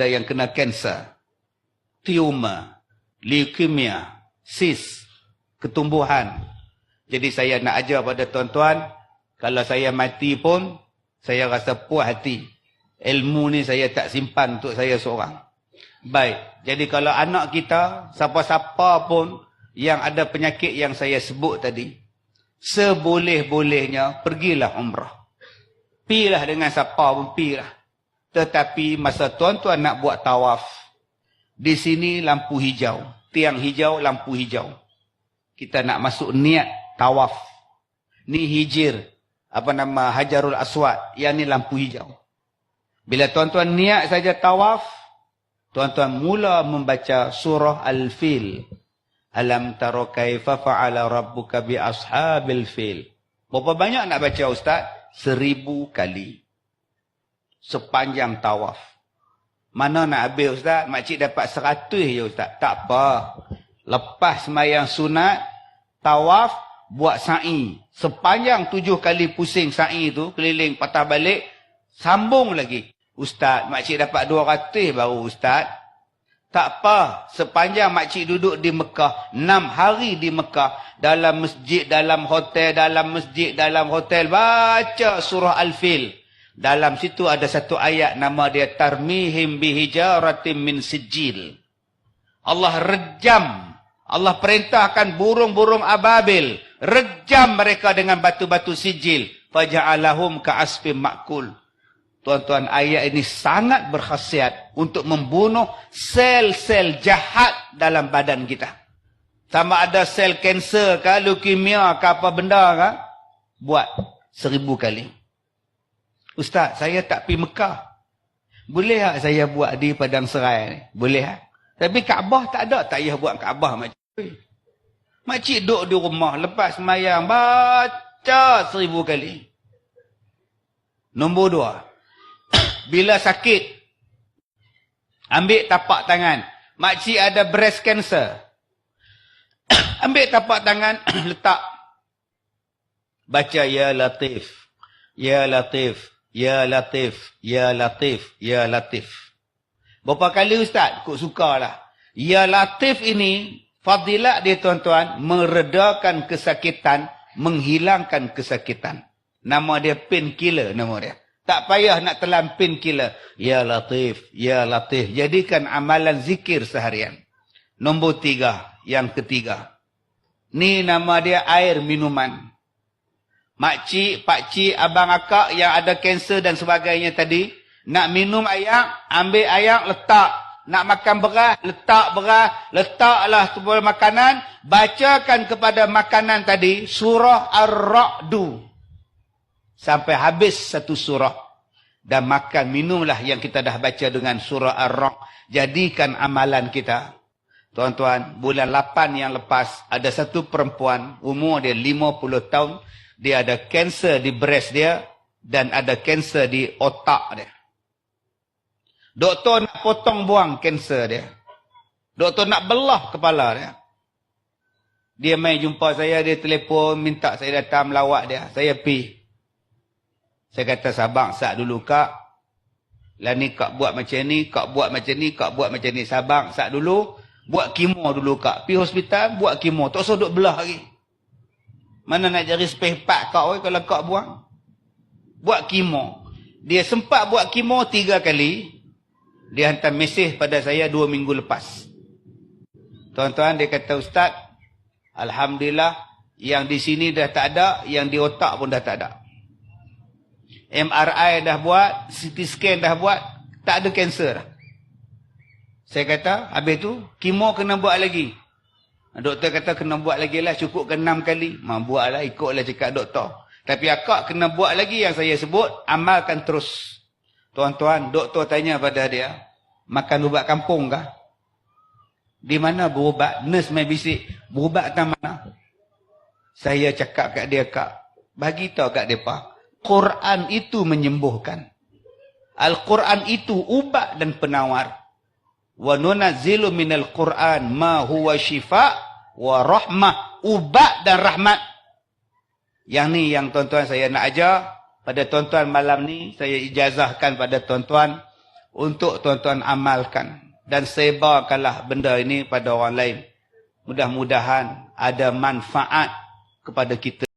ada yang kena kanser, tumor, leukemia, sis, ketumbuhan. Jadi saya nak ajar pada tuan-tuan, kalau saya mati pun, saya rasa puas hati. Ilmu ni saya tak simpan untuk saya seorang. Baik, jadi kalau anak kita, siapa-siapa pun yang ada penyakit yang saya sebut tadi, seboleh-bolehnya pergilah umrah. Pilah dengan siapa pun, pilah. Tetapi masa tuan-tuan nak buat tawaf, di sini lampu hijau, tiang hijau, lampu hijau. Kita nak masuk niat tawaf. Ni hijir, Hajarul Aswad, yang ni lampu hijau. Bila tuan-tuan niat saja tawaf, tuan-tuan mula membaca surah Al-Fil. Alam tara kaifa fa'ala rabbuka bi ashabil fil. Berapa banyak nak baca ustaz? 1000 kali. Sepanjang tawaf. Mana nak habis ustaz? Makcik dapat 100 je ustaz. Tak apa. Lepas sembahyang sunat, tawaf, buat sa'i. Sepanjang 7 kali pusing sa'i tu, keliling patah balik, sambung lagi. Ustaz, makcik dapat 200 baru ustaz. Tak apa, sepanjang makcik duduk di Mekah, 6 hari di Mekah, dalam masjid, dalam hotel, dalam masjid, dalam hotel, baca surah Al-Fil. Dalam situ ada satu ayat, nama dia Tarmihim bihijaratim min sijil. Allah rejam, Allah perintahkan burung-burung ababil, rejam mereka dengan batu-batu sijil. Faja'alahum ka'asfim ma'kul. Tuan-tuan, ayat ini sangat berkhasiat untuk membunuh sel-sel jahat dalam badan kita. Sama ada sel kanser ke, leukemia ke, apa benda ke, buat 1000 kali. Ustaz, saya tak pergi Mekah. Boleh tak saya buat di Padang Serai ni? Boleh tak? Tapi Kaabah tak ada. Tak payah buat Kaabah, makcik. Makcik duduk di rumah, lepas semayang, baca 1000 kali. Nombor 2. Bila sakit, ambil tapak tangan. Makcik ada breast cancer. Ambil tapak tangan, letak. Baca, Ya Latif, Ya Latif, Ya Latif, Ya Latif, Ya Latif. Berapa kali ustaz? Kok sukalah. Ya Latif ini, fadilat dia tuan-tuan, meredakan kesakitan, menghilangkan kesakitan. Nama dia painkiller, nama dia. Tak payah nak telan painkiller. Ya Latif, Ya Latif. Jadikan amalan zikir seharian. Nombor 3, yang ketiga. Ni nama dia air minuman. Makcik, pakcik, abang akak yang ada kanser dan sebagainya tadi, nak minum air, ambil air, letak. Nak makan beras, letak beras, letaklah sebuah makanan, bacakan kepada makanan tadi surah Ar-Ra'du. Sampai habis satu surah. Dan makan, minumlah yang kita dah baca dengan surah Ar-Ra'd. Jadikan amalan kita. Tuan-tuan, bulan 8 yang lepas, ada satu perempuan, umur dia 50 tahun. Dia ada kanser di breast dia, dan ada kanser di otak dia. Doktor nak potong buang kanser dia. Doktor nak belah kepala dia. Dia main jumpa saya, dia telefon, minta saya datang melawat dia. Saya pergi. Saya kata, sabar sat dulu kak. Lah ni kak buat macam ni, kak buat macam ni, kak buat macam ni. Sabar sat dulu. Buat kemo dulu kak. Pergi hospital, buat kemo. Tak usah duk belah lagi. Mana nak cari spare part kak kalau kak buang. Buat kemo. Dia sempat buat kemo 3 kali. Dia hantar mesej pada saya 2 minggu lepas. Tuan-tuan, dia kata, Ustaz, alhamdulillah, yang di sini dah tak ada, yang di otak pun dah tak ada. MRI dah buat, CT scan dah buat, tak ada kanser. Saya kata, habis tu, kemo kena buat lagi. Doktor kata, kena buat lagi lah, cukup ke 6 kali. Buatlah, ikutlah cakap doktor. Tapi akak kena buat lagi yang saya sebut, amalkan terus. Tuan-tuan, doktor tanya pada dia, makan ubat kampung kah? Di mana berubat? Nurse main bisik, berubat ke mana? Saya cakap kat dia, kak, bagi tahu kat dia, pak, Quran itu menyembuhkan. Al-Quran itu ubat dan penawar. Wa nunazzilu minal Quran ma huwa syifa wa rahmah. Ubat dan rahmat. Yang ni yang tuan-tuan saya nak ajar pada tuan-tuan malam ni. Saya ijazahkan pada tuan-tuan. untuk tuan-tuan amalkan dan sebarkanlah benda ini pada orang lain. Mudah-mudahan ada manfaat kepada kita.